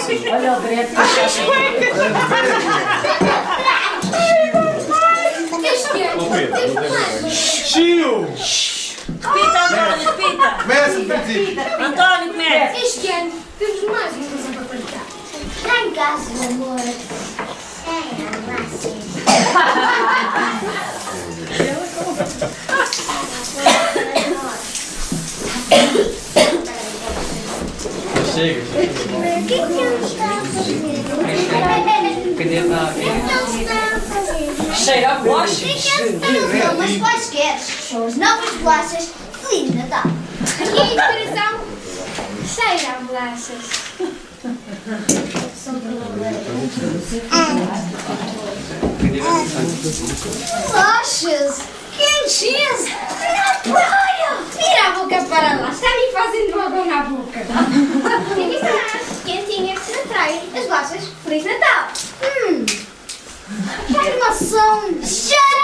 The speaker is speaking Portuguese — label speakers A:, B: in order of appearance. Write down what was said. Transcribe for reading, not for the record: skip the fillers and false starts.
A: Olha o Brett.
B: Chiu!
C: Repita, António, repita.
B: Começa,
C: António, começa.
D: Este ano temos mais uma coisa para partilhar.
E: Lá em casa, meu amor.
B: Chega.
E: O que eu estava a fazer?
A: Cadê a
E: Eu estava a fazer?
A: cheira a bolachas?
E: O que estava a fazer? Umas quaisquer pessoas, novas bolachas. Feliz Natal.
D: E a inspiração cheira a bolachas.
E: Bolachas? Quentinhas? Na praia!
D: Tira a boca para lá, está me fazendo água na boca. Aqui está, quentinhas na praia, as bolachas, Feliz Natal.
E: Que animação! Já